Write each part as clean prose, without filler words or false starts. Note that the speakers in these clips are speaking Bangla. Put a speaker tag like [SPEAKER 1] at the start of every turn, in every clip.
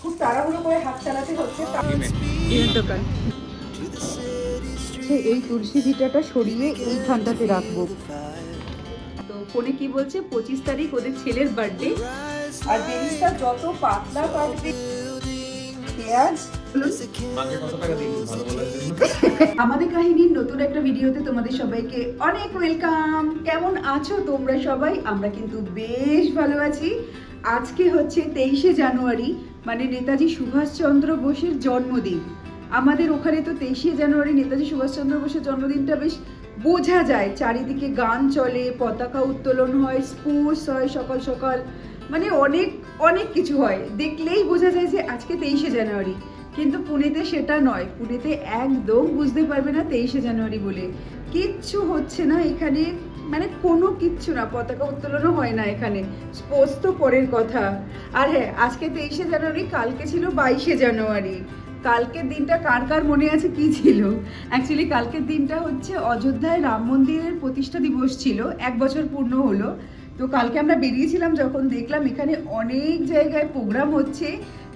[SPEAKER 1] খুব তাড়াহুড়ো করে হাত চালাতে হচ্ছে। দোকান এই তুলসী ভিটাটা সরিয়ে এইখানটাতে রাখবো। তো ফোনে কি বলছে 25 তারিখ ওদের ছেলের বার্থডে, আর জিনিসটা যত পাতলা কাটবে পেঁয়াজ। আমাদের কাহিনীর নতুন একটা ভিডিওতে তোমাদের সবাইকে অনেক ওয়েলকাম। কেমন আছো তোমরা সবাই? আমরা কিন্তু বেশ ভালো আছি। আজকে হচ্ছে 23শে জানুয়ারি, মানে নেতাজি সুভাষচন্দ্র বোসের জন্মদিন। আমাদের ওখানে তো 23শে জানুয়ারি নেতাজি সুভাষচন্দ্র বোসের জন্মদিনটা বেশ বোঝা যায়, চারিদিকে গান চলে, পতাকা উত্তোলন হয়, স্পোর্টস হয় সকাল সকাল, মানে অনেক অনেক কিছু হয়, দেখলেই বোঝা যায় যে আজকে 23শে জানুয়ারি। কিন্তু পুনেতে সেটা নয়, পুনেতে একদম বুঝতে পারবে না 23শে জানুয়ারি বলে কিচ্ছু হচ্ছে না এখানে, মানে কোনো কিচ্ছু না, পতাকা উত্তোলনও হয় না এখানে, স্পোর্টস তো পরের কথা। আর হ্যাঁ, আজকে 23শে জানুয়ারি, কালকে ছিল 22শে জানুয়ারি। কালকের দিনটা কার কার মনে আছে কি ছিল? অ্যাকচুয়ালি কালকের দিনটা হচ্ছে অযোধ্যায় রাম মন্দিরের প্রতিষ্ঠা দিবস ছিল, 1 বছর পূর্ণ হলো। তো কালকে আমরা বেরিয়েছিলাম, যখন দেখলাম এখানে অনেক জায়গায় প্রোগ্রাম হচ্ছে,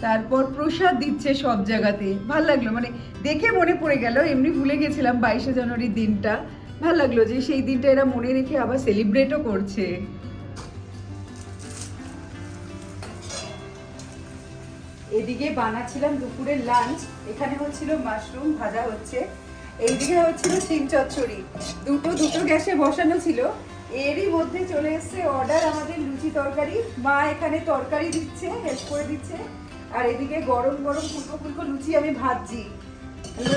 [SPEAKER 1] তারপর প্রসাদ দিচ্ছে সব জায়গাতে, ভাল লাগলো, মানে দেখে মনে পড়ে গেল, এমনি ভুলে গেছিলাম 22শে জানুয়ারির দিনটা। ভাল লাগলো যে সেই দিনটা এরা মনে রেখে আবার সেলিব্রেটও করছে। এদিকে বানাচ্ছিলাম দুপুরের লাঞ্চ, এখানে হচ্ছিল মাশরুম ভাজা হচ্ছে, এইদিকে হচ্ছিল শিম চচ্চড়ি, দুটো গ্যাসে বসানো ছিল। এরই মধ্যে চলে এসছে অর্ডার আমাদের লুচি তরকারি, মা এখানে তরকারি দিচ্ছে, হেল্প করে দিচ্ছে, আর এদিকে গরম গরম ফুলকো ফুলকো লুচি আমি ভাজছি।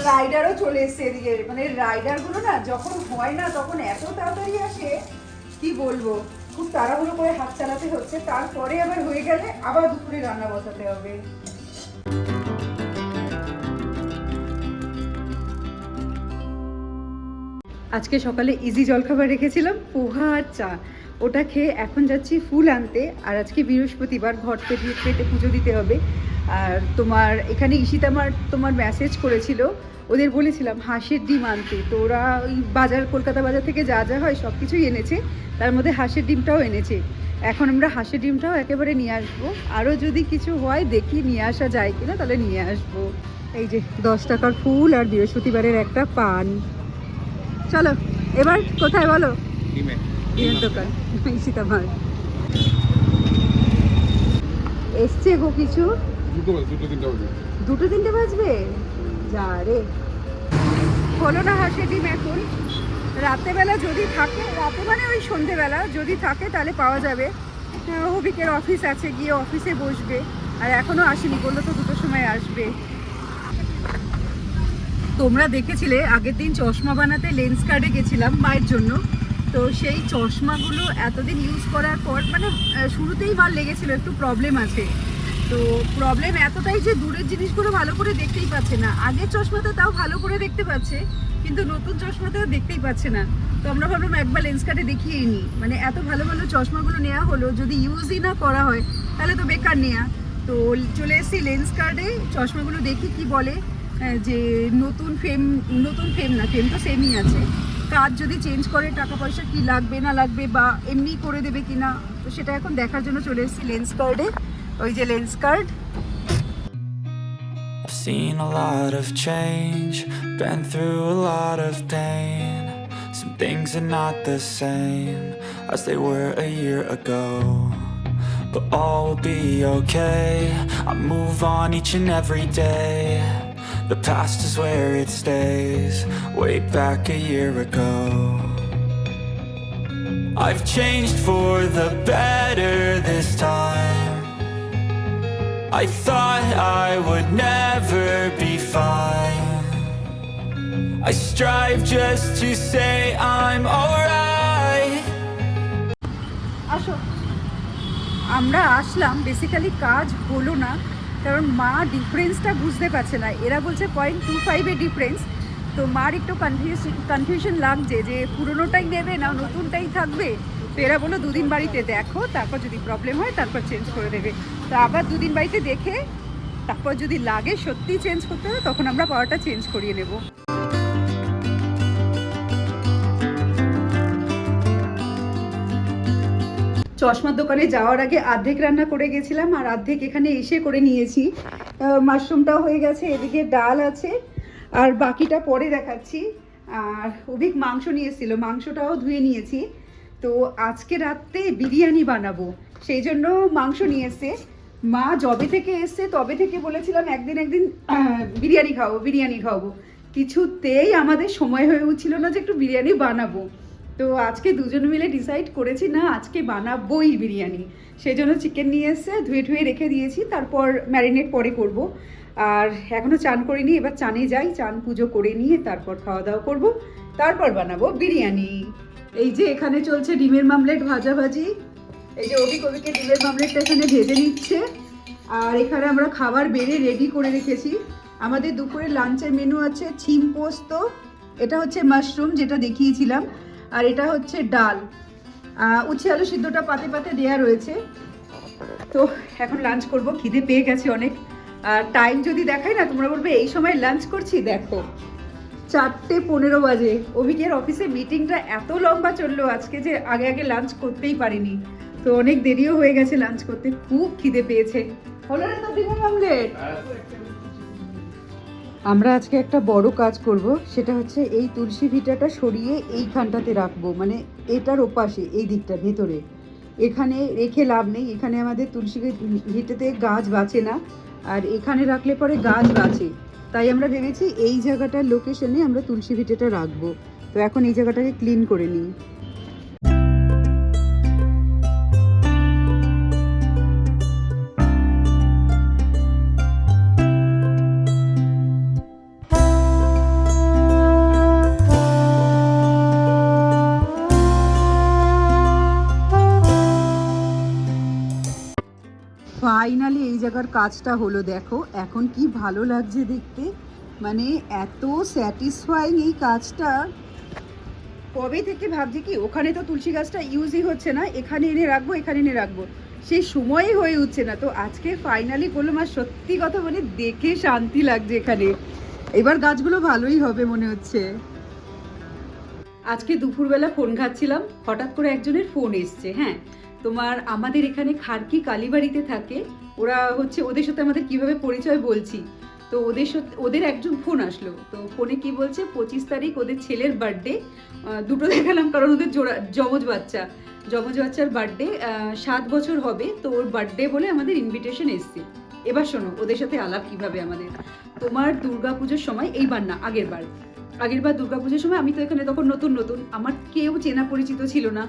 [SPEAKER 1] রাইডারও চলে এসছে এদিকে, মানে রাইডারগুলো না যখন হয় না তখন এত তাড়াতাড়ি আসে, কি বলবো, খুব তাড়াহুড়ো করে হাত চালাতে হচ্ছে, তারপরে আবার হয়ে গেলে আবার দুপুরে রান্না বসাতে হবে। আজকে সকালে ইজি জলখাবার রেখেছিলাম, পোহা আর চা, ওটা খেয়ে এখন যাচ্ছি ফুল আনতে। আর আজকে বৃহস্পতিবার, ঘর পেতে পুজো দিতে হবে। আর তোমার এখানে ঈশিতা তোমার মেসেজ করেছিল, ওদের বলেছিলাম হাঁসের ডিম আনতে, তো ওরা ওই বাজার, কলকাতা বাজার থেকে যা যা হয় সব কিছুই এনেছে, তার মধ্যে হাঁসের ডিমটাও এনেছে। এখন আমরা হাঁসের ডিমটাও একেবারে নিয়ে আসবো, আরও যদি কিছু হয় দেখি নিয়ে আসা যায় কিনা, তাহলে নিয়ে আসবো। এই যে 10 টাকার ফুল আর বৃহস্পতিবারের একটা পান। চলো এবার কোথায় বলো? ডিমের দোকান, সীতামার এসছে গো কিছু, দুটো তিনটে বাজবে, যা রে হলো না হাঁসের ডিম এখন। রাতেবেলা যদি থাকে, রাতে মানে ওই সন্ধেবেলা যদি থাকে তাহলে পাওয়া যাবে। হবিকের অফিস আছে, গিয়ে অফিসে বসবে, আর এখনো আসেনি, বললো তো 2টোর সময় আসবে। তোমরা দেখেছিলে আগের দিন চশমা বানাতে লেন্স কার্ডে গেছিলাম মায়ের জন্য, তো সেই চশমাগুলো এতদিন ইউজ করার পর, মানে শুরুতেই মার লেগেছিল একটু প্রবলেম আছে, তো প্রবলেম এতটাই যে দূরের জিনিসগুলো ভালো করে দেখতেই পাচ্ছে না। আগের চশমাতে তাও ভালো করে দেখতে পাচ্ছে, কিন্তু নতুন চশমাতেও দেখতেই পাচ্ছে না। তো আমরা ভাবলাম একবার লেন্স কার্ডে দেখিয়েই নিই, মানে এত ভালো ভালো চশমাগুলো নেওয়া হলো, যদি ইউজই না করা হয় তাহলে তো বেকার নেওয়া। তো চলে এসেছি লেন্স কার্ডে, চশমাগুলো দেখি কি বলে, যে নতুন ফ্রেম না, ফ্রেম তো সেমই আছে, কাজ যদি চেঞ্জ করে টাকা পয়সা কি লাগবে না লাগবে, বা এমনি করে দেবে কিনা, তো সেটা এখন দেখার জন্য চলে এসেছি লেন্স কার্ডে। ওই যে lens card.
[SPEAKER 2] I've seen a lot of change, been through a lot of pain. Some things are not the same as they were a year ago, but all will be okay. I move on each and every day. The past is where it stays, way back a year ago. I've changed for the better this time. I thought I would never be fine. I strive just to say I'm alright.
[SPEAKER 1] আসো, আমরা আসলাম, বেসিক্যালি কাজ হলো না, কারণ মা ডিফারেন্সটা বুঝতে পারছে না। এরা বলছে 0.25 ডিফারেন্স, তো মার একটু কনফিউশন লাগছে যে পুরোনোটাই নেবে না নতুনটাই থাকবে। তো এরা বললো 2 দিন বাড়িতে দেখো, তারপর যদি প্রবলেম হয় তারপর চেঞ্জ করে দেবে। তো আবার 2 দিন বাড়িতে দেখে তারপর যদি লাগে সত্যি চেঞ্জ করতে হবে, তখন আমরা পাওয়ারটা চেঞ্জ করিয়ে নেব। চশমার দোকানে যাওয়ার আগে অর্ধেক রান্না করে গেছিলাম আর অর্ধেক এখানে এসে করে নিয়েছি। মাশরুমটাও হয়ে গেছে, এদিকে ডাল আছে আর বাকিটা পরে দেখাচ্ছি। আর অভিক মাংস নিয়ে এসেছিলো, মাংসটাও ধুয়ে নিয়েছি। তো আজকে রাত্রে বিরিয়ানি বানাবো, সেই জন্য মাংস নিয়ে এসছে। মা যবে থেকে এসছে তবে থেকে বলেছিলাম একদিন বিরিয়ানি খাওয়াবো। কিছুতেই আমাদের সময় হয়ে উঠছিল না যে একটু বিরিয়ানি বানাবো। তো আজকে দুজন মিলে ডিসাইড করেছি না আজকে বানাবোই বিরিয়ানি। সেই জন্য চিকেন নিয়ে এসে ধুয়ে রেখে দিয়েছি, তারপর ম্যারিনেট পরে করব। আর এখনও চান করিনি, এবার চানে যাই, চান পুজো করে নিয়ে তারপর খাওয়া দাওয়া করব, তারপর বানাবো বিরিয়ানি। এই যে এখানে চলছে ডিমের মামলেট ভাজাভাজি। এই যে অভিকে ডিমের মামলেটটা এখানে ভেজে নিচ্ছে। আর এখানে আমরা খাবার বেড়ে রেডি করে রেখেছি। আমাদের দুপুরের লাঞ্চের মেনু আছে ছিম পোস্ত, এটা হচ্ছে মাশরুম যেটা দেখিয়েছিলাম, আর এটা হচ্ছে ডাল। উচ্ছে আলু সিদ্ধটা পাতে পাতে দেওয়া রয়েছে। তো এখন লাঞ্চ করব, খিদে পেয়ে গেছে অনেক। আর টাইম যদি দেখাই না তোমরা বলবে এই সময় লাঞ্চ করছি, দেখো 4:15 বাজে। অভিকের অফিসে মিটিংটা এত লম্বা চললো আজকে যে আগে লাঞ্চ করতেই পারিনি। তো অনেক দেরিও হয়ে গেছে লাঞ্চ করতে, খুব খিদে পেয়েছে। হলো না তো ডিমের অমলেট? আমরা আজকে একটা বড় কাজ করব, সেটা হচ্ছে এই তুলসী ভিটাটা সরিয়ে এইখানটাতে রাখবো, মানে এটার ওপাশে এই দিকটা ভেতরে। এখানে রেখে লাভ নেই, এখানে আমাদের তুলসী ভিটাতে গাছ বাঁচে না, আর এখানে রাখলে পরে গাছ বাঁচে। তাই আমরা ভেবেছি এই জায়গাটার লোকেশনে আমরা তুলসী ভিটাটা রাখবো। তো এখন এই জায়গাটাকে ক্লিন করে নিই। ফাইনালি এই জায়গার কাজটা হলো, দেখো এখন কি ভালো লাগছে দেখতে, মানে এত স্যাটিসফাইং এই কাজটা। কবে থেকে ভাবছি কি ওখানে তো তুলসী গাছটা ইউজই হচ্ছে না, এখানে এনে রাখবো, সেই সময়ই হয়ে উঠছে না। তো আজকে ফাইনালি করলাম, আর সত্যি কথা মানে দেখে শান্তি লাগছে এখানে। এবার গাছগুলো ভালোই হবে মনে হচ্ছে। আজকে দুপুরবেলা ফোন ঘাটছিলাম, হঠাৎ করে একজনের ফোন এসছে। হ্যাঁ, তোমার আমাদের এখানে খারকি কালীবাড়িতে থাকে ওরা, হচ্ছে ওদের সাথে আমাদের কিভাবে পরিচয় বলছি। তো ওদের একজন ফোন আসলো, তো ফোনে কি বলছে 25 তারিখ ওদের ছেলের বার্থডে। দুটো দেখালাম কারণ ওদের যমজ বাচ্চার বার্থডে, 7 বছর হবে। তো ওর বার্থডে বলে আমাদের ইনভিটেশন এসছে। এবার শোনো ওদের সাথে আলাপ কিভাবে আমাদের। তোমার দুর্গাপুজোর সময়, এইবার না আগেরবার দুর্গাপুজোর সময় আমি তো এখানে তখন নতুন, আমার কেউ চেনা পরিচিত ছিল না।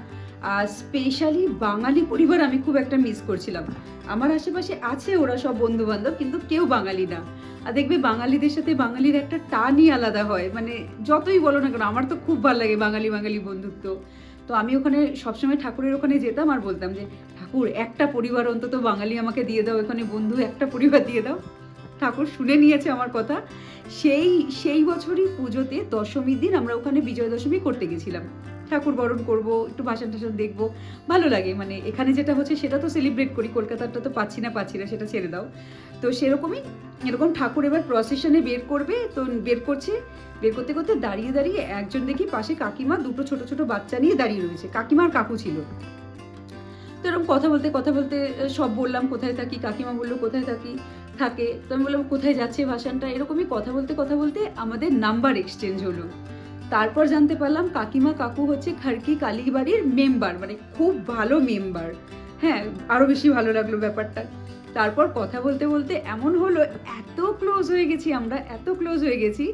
[SPEAKER 1] আর স্পেশালি বাঙালি পরিবার আমি খুব একটা মিস করছিলাম। আমার আশেপাশে আছে ওরা সব বন্ধু বান্ধব, কিন্তু কেউ বাঙালি না। আর দেখবে বাঙালিদের সাথে বাঙালির একটা টানই আলাদা হয়, মানে যতই বলো না কেন, আমার তো খুব ভালো লাগে বাঙালি বন্ধুত্ব। তো আমি ওখানে সবসময় ঠাকুরের ওখানে যেতাম আর বলতাম যে ঠাকুর একটা পরিবার অন্তত বাঙালি আমাকে দিয়ে দাও, এখানে বন্ধু একটা পরিবার দিয়ে দাও। ঠাকুর শুনে নিয়েছে আমার কথা। সেই বছরই পুজোতে দশমীর দিন আমরা ওখানে বিজয় দশমী করতে গেছিলাম। ঠাকুর বরণ করবো, একটু ভাষণ টাষণ দেখবো, ভালো লাগে। মানে এখানে যেটা হচ্ছে সেটা তো সেলিব্রেট করি, কলকাতারটা তো পাচ্ছি না, সেটা ছেড়ে দাও। তো এরকম ঠাকুর এবার প্রসেশনে বের করবে। তো বের করতে করতে দাঁড়িয়ে একজন দেখি পাশে কাকিমা দুটো ছোট ছোট বাচ্চা নিয়ে দাঁড়িয়ে রয়েছে। কাকিমা আর কাকু ছিল। তো এরকম কথা বলতে সব বললাম কোথায় থাকি, কাকিমা বললো কোথায় থাকে। তো আমি বললাম কোথায় যাচ্ছে ভাষণটা। এরকমই কথা বলতে আমাদের নাম্বার এক্সচেঞ্জ হলো। তারপর জানতে পারলাম কাকিমা কাকু হচ্ছে খারকি কালীবাড়ির মেম্বার, মানে খুব ভালো মেম্বার। হ্যাঁ, আরও বেশি ভালো লাগলো ব্যাপারটা। তারপর কথা বলতে এমন হলো, এত ক্লোজ হয়ে গেছি।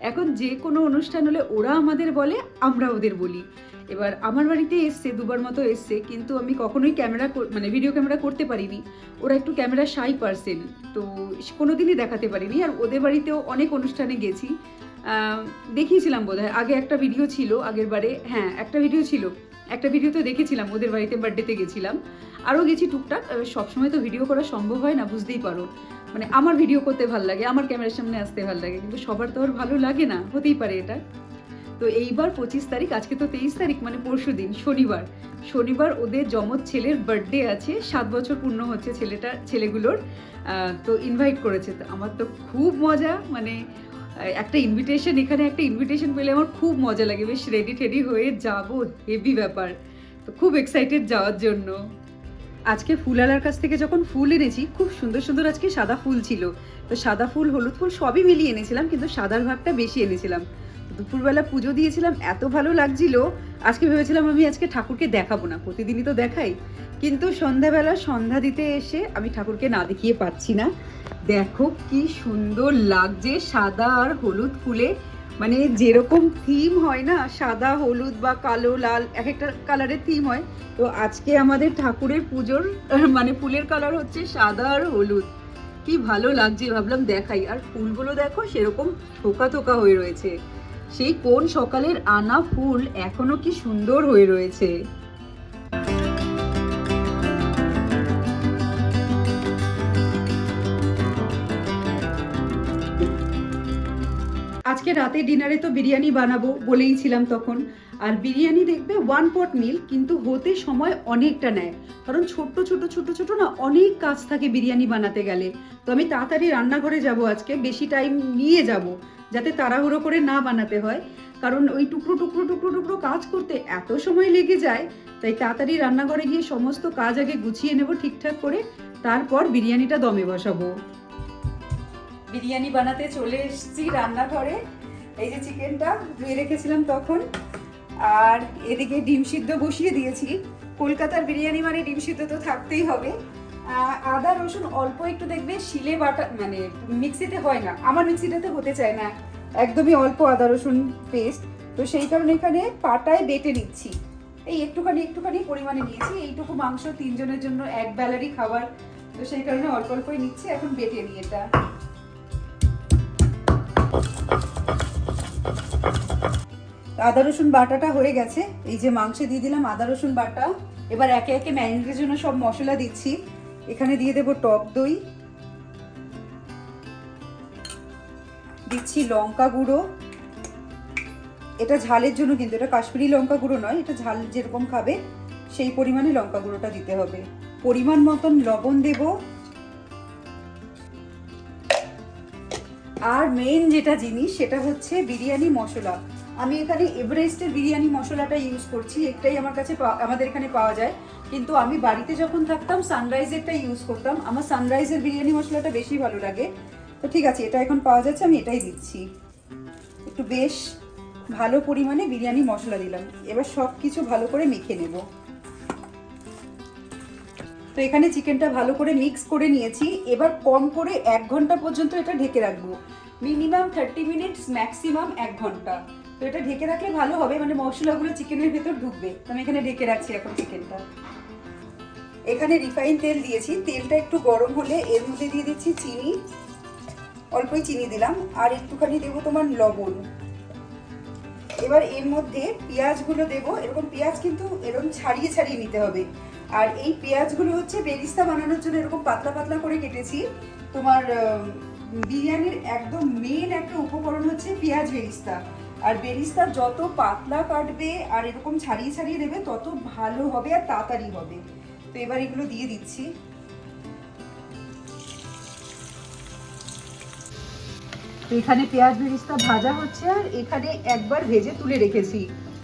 [SPEAKER 1] এখন যে কোনো অনুষ্ঠান হলে ওরা আমাদের বলে, আমরা ওদের বলি। এবার আমার বাড়িতে এসছে, 2বার মতো এসছে, কিন্তু আমি কখনোই ভিডিও ক্যামেরা করতে পারিনি। ওরা একটু ক্যামেরা শাই পার্সন, তো কোনোদিনই দেখাতে পারিনি। আর ওদের বাড়িতেও অনেক অনুষ্ঠানে গেছি, দেখিয়েছিলাম বোধহয় আগে একটা ভিডিও ছিল আগের বারে। হ্যাঁ, একটা ভিডিওতে দেখেছিলাম ওদের বাড়িতে বার্থডেতে গেছিলাম। আরও গেছি টুকটাক। সবসময় তো ভিডিও করা সম্ভব হয় না, বুঝতেই পারো। মানে আমার ভিডিও করতে ভালো লাগে, আমার ক্যামেরার সামনে আসতে ভালো লাগে, কিন্তু সবার তো আর ভালো লাগে না, হতেই পারে এটা। তো এইবার 25 তারিখ, আজকে তো 23 তারিখ, মানে পরশু দিন শনিবার ওদের যমজ ছেলের বার্থডে আছে। 7 বছর পূর্ণ হচ্ছে ছেলেগুলোর। তো ইনভাইট করেছে। তো আমার তো খুব মজা, মানে এখানে একটা ইনভিটেশন পেলে আমার খুব মজা লাগে। বেশ রেডি হয়ে যাবো, হেভি ব্যাপার। তো খুব এক্সাইটেড যাওয়ার জন্য। আজকে ফুলওয়ালার কাছ থেকে যখন ফুল এনেছি খুব সুন্দর সুন্দর আজকে সাদা ফুল ছিল। তো সাদা ফুল হলুদ ফুল সবই মিলিয়ে এনেছিলাম, কিন্তু সাদার ভাগটা বেশি এনেছিলাম। দুপুরবেলা পুজো দিয়েছিলাম, এত ভালো লাগছিল। আজকে ভেবেছিলাম আমি আজকে ঠাকুরকে দেখাবো না, প্রতিদিনই তো দেখাই, কিন্তু সন্ধ্যাবেলা সন্ধ্যা দিতে এসে আমি ঠাকুরকে না দেখিয়ে পাচ্ছি না। দেখো কি সুন্দর লাগছে সাদা আর হলুদ ফুলে, মানে যেরকম থিম হয় না, সাদা হলুদ বা কালো লাল এক একটা কালারের থিম হয়, তো আজকে আমাদের ঠাকুরের পুজোর মানে ফুলের কালার হচ্ছে সাদা আর হলুদ। কি ভালো লাগছে, ভাবলাম দেখাই। আর ফুলগুলো দেখো সেরকম থোকা থোকা হয়ে রয়েছে, সেই কোন সকালের আনা ফুল এখনো কি সুন্দর হয়ে রয়েছে। আজকে রাতে ডিনারে তো বিরিয়ানি বানাবো বলেই ছিলাম তখন। আর বিরিয়ানি দেখবে 1 পট মিল, কিন্তু হতে সময় অনেকটা নেয়, কারণ ছোট্ট ছোট ছোট ছোট না অনেক কাজ থাকে বিরিয়ানি বানাতে গেলে। তো আমি তাড়াতাড়ি রান্নাঘরে যাব, আজকে বেশি টাইম নিয়ে যাব যাতে তাড়াহুড়ো করে না বানাতে হয়, কারণ ওই টুকরো টুকরো টুকরো টুকরো কাজ করতে এত সময় লেগে যায়। তাই তাড়াতাড়ি রান্নাঘরে গিয়ে সমস্ত কাজ আগে গুছিয়ে নেব ঠিকঠাক করে, তারপর বিরিয়ানিটা দমে বসাবো। বিরিয়ানি বানাতে চলে এসেছি রান্নাঘরে। এই যে চিকেনটা ধুয়ে রেখেছিলাম তখন, আর এদিকে ডিম সিদ্ধ বসিয়ে দিয়েছি। কলকাতার বিরিয়ানি মানে ডিম সিদ্ধ তো থাকতেই হবে। আদা রসুন অল্প একটু দেখবে শিলে বাটা, মানে মিক্সিতে হয় না, আমার মিক্সিটাতে হতে চায় না, একদমই অল্প আদা রসুন পেস্ট। তো সেই কারণে এখানে পাটায় বেটে নিচ্ছি। এই একটুখানি একটুখানি পরিমাণে নিয়েছি, এইটুকু মাংস 3 জনের জন্য এক বেলারই খাবার, তো সেই কারণে অল্প অল্পই নিচ্ছি। এখন বেটে নিই এটা। আদা রসুন বাটাটা হয়ে গেছে, এই যে মাংসে দিয়ে দিলাম আদা রসুন বাটা। এবার একে একে ম্যারিনেটের জন্য সব মশলা দিচ্ছি। এখানে দিয়ে দেবো টক দই, দিচ্ছি লঙ্কা গুঁড়ো, এটা ঝালের জন্য, কিন্তু এটা কাশ্মীরি লঙ্কা গুঁড়ো নয়, এটা ঝাল যেরকম খাবে সেই পরিমাণে লঙ্কা গুঁড়োটা দিতে হবে। পরিমাণ মতন লবণ দেব। আর মেইন যেটা জিনিস সেটা হচ্ছে বিরিয়ানি মশলা। আমি এখানে এভারেস্টের বিরিয়ানি মশলাটা ইউজ করছি, একটাই আমার কাছে আমাদের এখানে পাওয়া যায়, কিন্তু আমি বাড়িতে যখন থাকতাম সানরাইজেরটা ইউজ করতাম। আমার সানরাইজের বিরিয়ানি মশলাটা বেশি ভালো লাগে। তো ঠিক আছে, এটা এখন পাওয়া যাচ্ছে, আমি এটাই দিচ্ছি। একটু বেশ ভালো পরিমাণে বিরিয়ানি মশলা দিলাম। এবার সব কিছু ভালো করে মেখে নেব। তো এখানে চিকেনটা ভালো করে মিক্স করে নিয়েছি। এবার কম করে 1 ঘন্টা পর্যন্ত এটা ঢেকে রাখবো, মিনিমাম 30 মিনিটস, ম্যাক্সিমাম 1 ঘন্টা। তো এটা ঢেকে রাখলে ভালো হবে, মানে মশলাগুলো চিকেনের ভেতর ঢুকবে। তো আমি এখানে ঢেকে রাখছি এখন চিকেনটা। এখানে রিফাইন তেল দিয়েছি, তেলটা একটু গরম হলে এর মধ্যে দিয়ে দিচ্ছি চিনি, অল্পই চিনি দিলাম, আর একটুখানি দেবো তোমার লবণ। এবার এর মধ্যে পেঁয়াজগুলো দেবো। এরকম পেঁয়াজ কিন্তু এরকম ছাড়িয়ে ছাড়িয়ে নিতে হবে। আর এই পেঁয়াজগুলো হচ্ছে বেরিস্তা বানানোর জন্য এরকম পাতলা পাতলা করে কেটেছি। তোমার বিরিয়ানির একদম মেন একটা উপকরণ হচ্ছে পেঁয়াজ বেরিস্তা। আর বেরিস্তা যত পাতলা কাটবে আর এরকম ছাড়িয়ে ছাড়িয়ে দেবে তত ভালো হবে আর তাড়াতাড়ি হবে। তো এবার এগুলো দিয়ে দিচ্ছি। তো এখানে পেঁয়াজ বেরিস্তা ভাজা হচ্ছে, আর এখানে একবার ভেজে তুলে রেখেছি।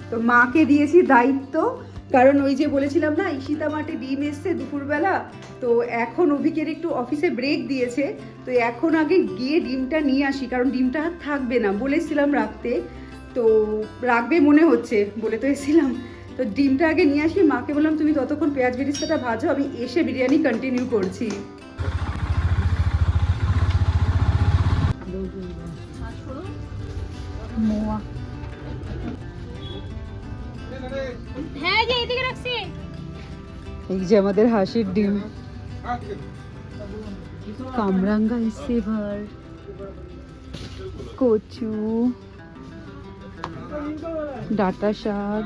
[SPEAKER 1] তো মাকে দিয়েছি দায়িত্ব, কারণ ওই যে বলেছিলাম না ঈশিতা মাঠে ডিম এসছে দুপুরবেলা, তো এখন অভিকের একটু অফিসে ব্রেক দিয়েছে, তো এখন আগে গিয়ে ডিমটা নিয়ে আসি, কারণ ডিমটা আর থাকবে না, বলেছিলাম রাখতে, তো রাখবে মনে হচ্ছে বলে তো এসেছিলাম। তো ডিমটা আগে নিয়ে আসি, মাকে বললাম তুমি ততক্ষণ পেঁয়াজ বেরিস্তাটা ভাজো, আমি এসে বিরিয়ানি কন্টিনিউ করছি।
[SPEAKER 3] হ্যাঁ যে এদিকে রাখছি।
[SPEAKER 1] এই যে আমাদের হাঁসের ডিম, কামরাঙ্গা এসছে এবার, কচু, ডাঁটা শাক।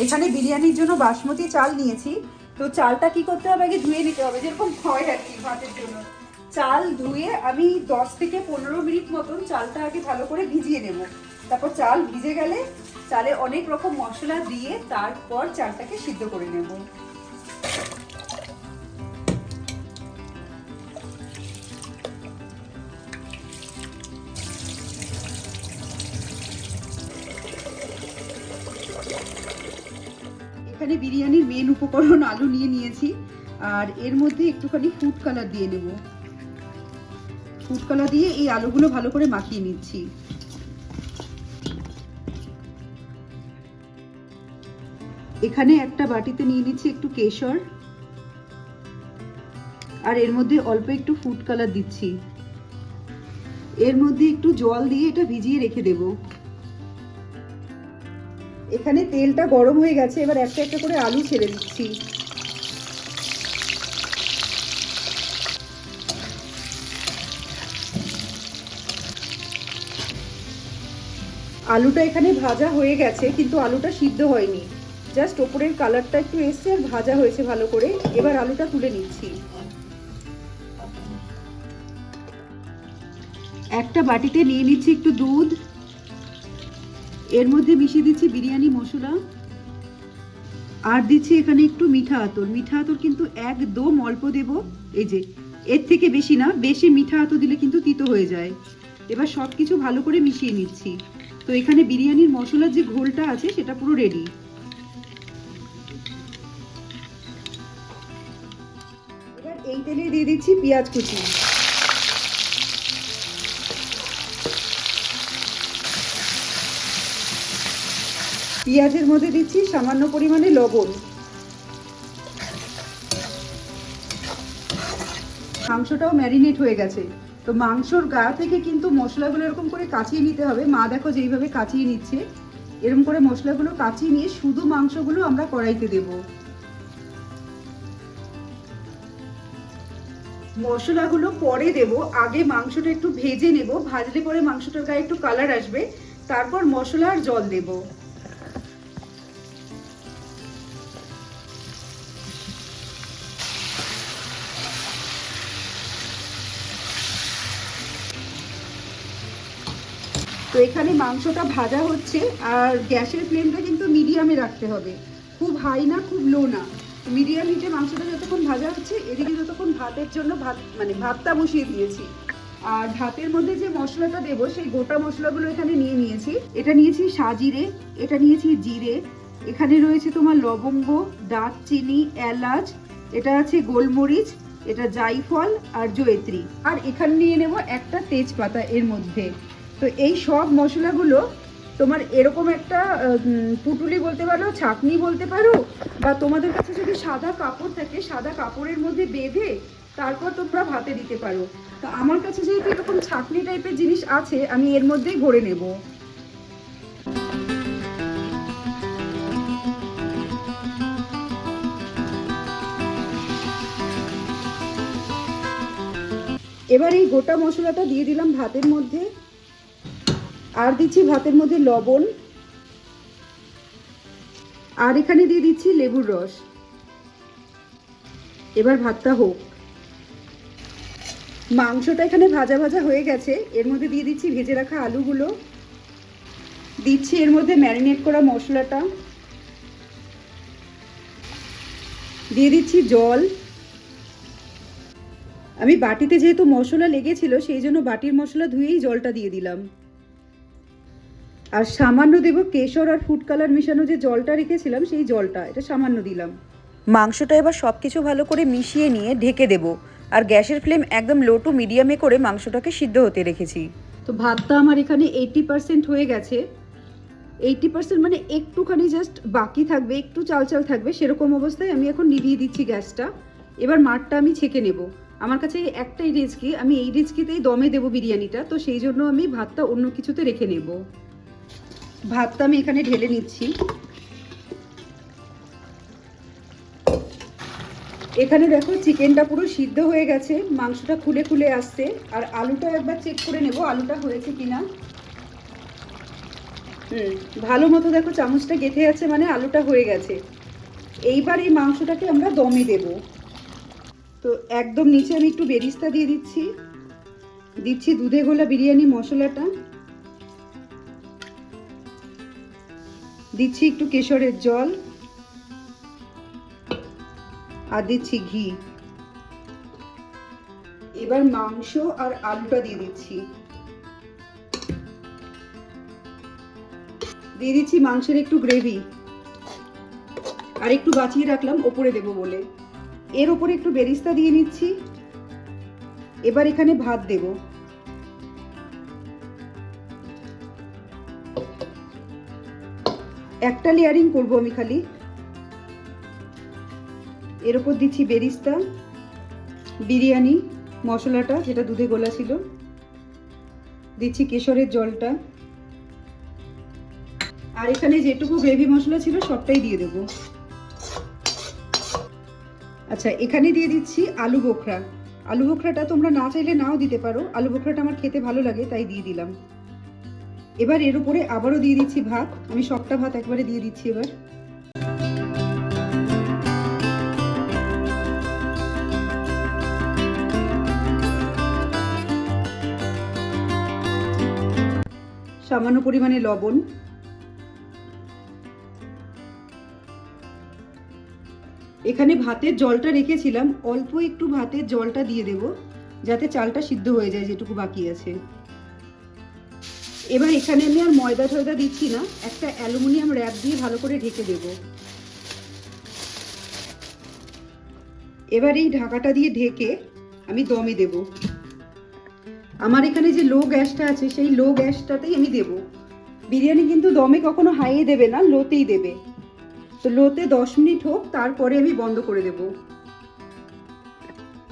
[SPEAKER 1] এখানে বিরিয়ানির জন্য বাসমতি চাল নিয়েছি। তো চালটা কি করতে হবে, আগে ধুয়ে নিতে হবে, যেরকম হয় আর কি ভাতের জন্য। চাল ধুয়ে আমি 10 থেকে 15 মিনিট মতন চালটা আগে ভালো করে ভিজিয়ে নেব। তারপর চাল ভিজে গেলে চালে অনেক রকম মশলা দিয়ে তারপর চালটাকে সিদ্ধ করে নেব। এখানে বিরিয়ানির মেন উপকরণ আলু নিয়ে নিয়েছি, আর এর মধ্যে একটুখানি ফুড কালার দিয়ে নেব। ফুড কালার দিয়ে এই আলুগুলো ভালো করে মাখিয়ে নিচ্ছি। এখানে একটা বাটিতে নিয়ে নিচ্ছি একটু কেশর, আর এর মধ্যে অল্প একটু ফুড কালার দিচ্ছি। এর মধ্যে একটু জল দিয়ে এটা ভিজিয়ে রেখে দেব। এখানে তেলটা গরম হয়ে গেছে, এবার একটা একটা করে আলু ছেড়ে দিচ্ছি। আলুটা এখানে ভাজা হয়ে গেছে, কিন্তু আলুটা সিদ্ধ হয়নি, জাস্ট ওপরের কালারটা একটু এসছে আর ভাজা হয়েছে ভালো করে। এবার আলুটা তুলে নিচ্ছি। একটা বাটিতে নিয়ে নিচ্ছি একটু দুধ, এর মধ্যে মিশিয়ে দিচ্ছি বিরিয়ানি মশলা, আর দিচ্ছি এখানে একটু মিঠা আতর। মিঠা আতর কিন্তু একদম অল্প দেব, এই যে এর থেকে বেশি না, বেশি মিঠা আতর দিলে কিন্তু তিতো হয়ে যায়। এবার সব কিছু ভালো করে মিশিয়ে নিচ্ছি। তো এখানে বিরিয়ানির মশলার যে ঘোলটা আছে সেটা পুরো রেডি। এবার এই তেলে দিয়ে দিচ্ছি পেঁয়াজ কুচি, পেঁয়াজের মধ্যে দিচ্ছি সামান্য পরিমাণে লবণ। মাংসটাও ম্যারিনেট হয়ে গেছে, তো মাংসর গা থেকে কিন্তু মশলাগুলো এরকম করে কাচিয়ে নিতে হবে। মা দেখো যেইভাবে কাচিয়ে নিচ্ছে, এরকম করে মশলাগুলো কাচিয়ে নিয়ে শুধু মাংসগুলো আমরা কড়াইতে দেব। মশলাগুলো পরে দেব, আগে মাংসটা একটু ভেজে নেব, ভাজলে পরে মাংসটার গায়ে একটু কালার আসবে, তারপর মশলা আর জল দেব। তো এখানে মাংসটা ভাজা হচ্ছে, আর গ্যাসের ফ্লেমটা কিন্তু মিডিয়ামে রাখতে হবে, খুব হাই না খুব লো না, মিডিয়াম হিটে মাংসটা যতক্ষণ ভাজা হচ্ছে, এদিকে যতক্ষণ ভাতের জন্য ভাতটা বসিয়ে দিয়েছি। আর ভাতের মধ্যে যে মশলাটা দেবো সেই গোটা মশলাগুলো এখানে নিয়ে নিয়েছি। এটা নিয়েছি সাজিরে, এটা নিয়েছি জিরে, এখানে রয়েছে তোমার লবঙ্গ, দারচিনি, এলাচ, এটা আছে গোলমরিচ, এটা জায়ফল আর জয়িত্রী, আর এখানে নিয়ে নেব একটা তেজপাতা এর মধ্যে। তো এই সব মশলাগুলো তোমার এরকম একটা পুটুলি বলতে পারো, ছাঁকনি বলতে পারো, বা তোমাদের কাছে যদি সাদা কাপড় থাকে সাদা কাপড়ের মধ্যে বেঁধে তারপর তোমরা ভাতে দিতে পারো। তো আমার কাছে যেহেতু এরকম ছাঁকনি টাইপের জিনিস আছে, আমি এর মধ্যেই ভরে নেব। এবার এই গোটা মশলাটা দিয়ে দিলাম ভাতের মধ্যে, আর দিচ্ছি ভাতের মধ্যে লবণ, আর এখানে দিয়ে দিচ্ছি লেবুর রস। এবার ভাতটা হোক। মাংসটা এখানে ভাজা ভাজা হয়ে গেছে, এর মধ্যে দিয়ে দিচ্ছি ভেজে রাখা আলুগুলো, দিচ্ছি এর মধ্যে ম্যারিনেট করা মশলাটা, দিয়ে দিচ্ছি জল। আমি বাটিতে যেহেতু মশলা লেগেছিল সেই জন্য বাটির মশলা ধুয়েই জলটা দিয়ে দিলাম। আর সামান্য দেব কেশর আর ফুড কালার মেশানো যে জলটা রেখেছিলাম সেই জলটা, এটা সামান্য দিলাম। মাংসটা এবার সব কিছু ভালো করে মিশিয়ে নিয়ে ঢেকে দেব, আর গ্যাসের ফ্লেম একদম লো টু মিডিয়ামে করে মাংসটাকে সিদ্ধ হতে রেখেছি। তো ভাতটা আমার এখানে 80% হয়ে গেছে। 80% মানে একটুখানি জাস্ট বাকি থাকবে, একটু চাল চাল থাকবে, সেরকম অবস্থায় আমি এখন নিভিয়ে দিচ্ছি গ্যাসটা। এবার মাঠটা আমি ছেঁকে নেব। আমার কাছে একটাই রেজকি, আমি এই রেজকিতেই দমে দেবো বিরিয়ানিটা, তো সেই জন্য আমি ভাতটা অন্য কিছুতে রেখে নেব। ভাতটা আমি এখানে ঢেলে নিচ্ছি। এখানে দেখো চিকেনটা পুরো সিদ্ধ হয়ে গেছে, মাংসটা খুলে খুলে আসছে, আর আলুটা একবার চেক করে নেব আলুটা হয়েছে কিনা। ভালো মতো দেখো চামচটা গেঁথে আছে, মানে আলুটা হয়ে গেছে। এইবার এই মাংসটাকে আমরা দমে দেব। তো একদম নিচে আমি একটু বেরিস্তা দিয়ে দিচ্ছি, দিচ্ছি দুধে গোলা বিরিয়ানি মশলাটা, দিচ্ছি একটু কেশরের জল, আর দিচ্ছি ঘি। এবার মাংস আর আলুটা দিয়ে দিচ্ছি, দিয়ে দিচ্ছি মাংসের একটু গ্রেভি, আর একটু বাঁচিয়ে রাখলাম ওপরে দেবো বলে। এর ওপরে একটু বেরিস্তা দিয়ে নিচ্ছি। এবার এখানে ভাত দেব। একটা লেয়ারিং করব আমি খালি। এর ওপর দিচ্ছি বেরিস্তা, বিরিয়ানি মশলাটা যেটা দুধে গোলা ছিল, দিচ্ছি কেশরের জলটা, আর এখানে যেটুকু গ্রেভি মশলা ছিল সবটাই দিয়ে দেবো। আচ্ছা, এখানে দিয়ে দিচ্ছি আলু বোখরা। আলু বোখরাটা তোমরা না চাইলে নাও দিতে পারো, আলু বোখরাটা আমার খেতে ভালো লাগে তাই দিয়ে দিলাম। এবার এর উপরে আবারও দিয়ে দিচ্ছি ভাত। আমি সবটা ভাত একবারে দিয়ে দিচ্ছি এবার। সামান্য পরিমাণে লবণ, এখানে ভাতের জলটা রেখেছিলাম, অল্প একটু ভাতের জলটা দিয়ে দেব যাতে চালটা সিদ্ধ হয়ে যায় যেটুকু বাকি আছে। এবার এখানে আমি আর ময়দা টয়দা দিচ্ছি না, একটা অ্যালুমিনিয়াম র্যাপ দিয়ে ভালো করে ঢেকে দেব। এবার এই ঢাকাটা দিয়ে ঢেকে আমি দমে দেব। আমার এখানে যে লো গ্যাসটা আছে সেই লো গ্যাসটাতেই আমি দেব। বিরিয়ানি কিন্তু দমে কখনো হাইয়ে দেবে না, লোতেই দেবে। তো লোতে 10 মিনিট হোক, তারপরে আমি বন্ধ করে দেব।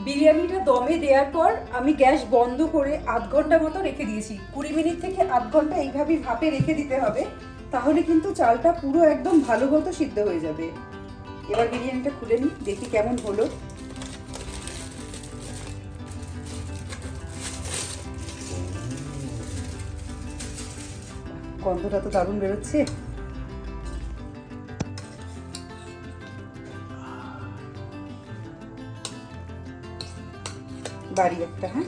[SPEAKER 1] বিরিয়ানিটা দমে দেওয়ার পর আমি গ্যাস বন্ধ করে আধ ঘন্টা মতো রেখে দিয়েছি। 20 মিনিট থেকে আধ ঘন্টা এইভাবেই ভাপে রেখে দিতে হবে, তাহলে কিন্তু চালটা পুরো একদম ভালো মতো সিদ্ধ হয়ে যাবে। এবার বিরিয়ানিটা খুলে নিই, দেখি কেমন হলো। গন্ধটা তো দারুণ বেরোচ্ছে। বাড়ি একটা, হ্যাঁ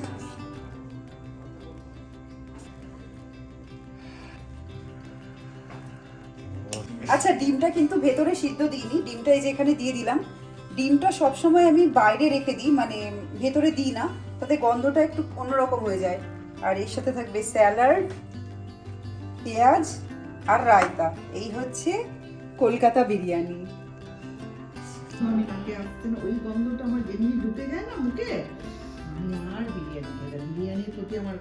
[SPEAKER 1] আচ্ছা, ডিমটা কিন্তু ভেতরে সিদ্ধ দিইনি, ডিমটা এই যে এখানে দিয়ে দিলাম। ডিমটা সবসময় আমি বাইরে রেখে দিই, মানে ভেতরে দিই না, তাতে গন্ধটা একটু অন্যরকম হয়ে যায়। আর এর সাথে থাকবে স্যালাড, পেঁয়াজ আর রায়তা। এই হচ্ছে কলকাতা বিরিয়ানি।
[SPEAKER 3] ওই গন্ধটা আমার যেমনি ঢুকে যায় না মুখে, আমি আর বিরিয়ানির প্রতি আমার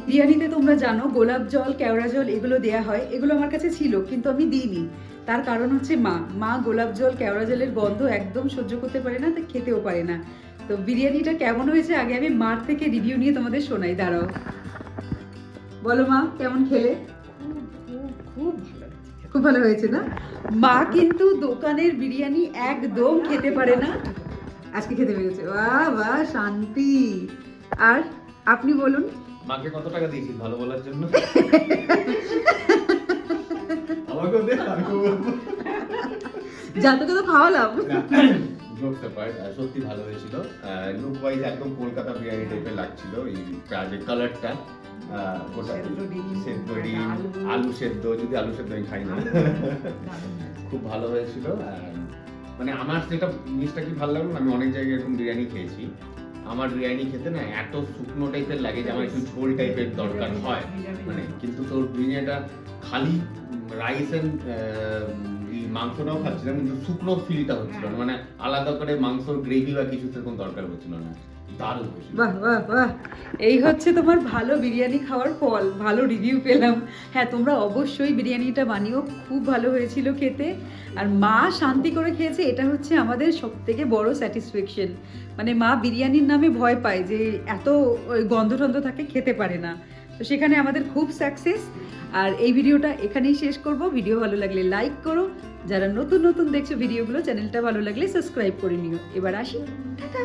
[SPEAKER 1] বিরিয়ানিতে তোমরা জানো গোলাপ জল, কেওড়া জল এগুলো দেয়া হয়। এগুলো আমার কাছে ছিল কিন্তু আমি দিইনি, তার কারণ হচ্ছে মা গোলাপ জল কেওড়া জলের গন্ধ একদম সহ্য করতে পারে না, তাই খেতেও পারে না। তো বিরিয়ানিটা কেমন হয়েছে আগে আমি মার থেকে রিভিউ নিয়ে তোমাদের শোনাই, দাঁড়াও। বলো মা, কেমন খেলে? খুব ভালো হয়েছে না? মা কিন্তু দোকানের বিরিয়ানি একদম খেতে পারে না, আজকে খেতে পেরেছে। বাহ বাহ, শান্তি। আর আপনি বলুন,
[SPEAKER 4] মাকে কত টাকা দিয়েছিস ভালো বলার জন্য? আমাকেও দে, আমিও বলবো।
[SPEAKER 1] যাতে তো খাওয়ালাম।
[SPEAKER 4] সত্যি ভালো হয়েছিল। লুক ওয়াইজ একদম কলকাতা বিরিয়ানি টাইপের লাগছিল। এই যে কালারটা, সেদ্ধ ডিম, আলু সেদ্ধ, যদি আলু সেদ্ধ আমি খাই না, খুব ভালো হয়েছিল। মানে আমার যেটা জিনিসটা কি ভালো লাগলো, আমি অনেক জায়গায় এরকম বিরিয়ানি খেয়েছি, আমার বিরিয়ানি খেতে না এত শুকনো টাইপের লাগে যে আমার একটু ঝোল টাইপের দরকার হয়, মানে কিন্তু তোর বিরিয়ানিটা খালি রাইস এন্ড মাংসটাও খাচ্ছিলাম কিন্তু শুকনো ফিলটা হচ্ছিল না, মানে আলাদা করে মাংসর গ্রেভি বা কিছু সেরকম দরকার হচ্ছিল না। দারুণ হয়েছিল।
[SPEAKER 1] বাহ বাহ বাহ, এই হচ্ছে তোমার ভালো বিরিয়ানি খাওয়ার ফল, ভালো রিভিউ পেলাম। হ্যাঁ, তোমরা অবশ্যই বিরিয়ানিটা বানিও, খুব ভালো হয়েছিল খেতে। আর মা শান্তি করে খেয়েছে, এটা হচ্ছে আমাদের সবথেকে বড় স্যাটিসফ্যাকশন। মানে মা বিরিয়ানির নামে ভয় পায় যে এত গন্ধ টন্ধ থাকে, খেতে পারে না। তো সেখানে আমাদের খুব সাকসেস। আর এই ভিডিওটা এখানেই শেষ করব। ভিডিও ভালো লাগলে লাইক করো, যারা নতুন নতুন দেখছো ভিডিওগুলো, চ্যানেলটা ভালো লাগলে সাবস্ক্রাইব করে নিও। এবার আসি, টাটা।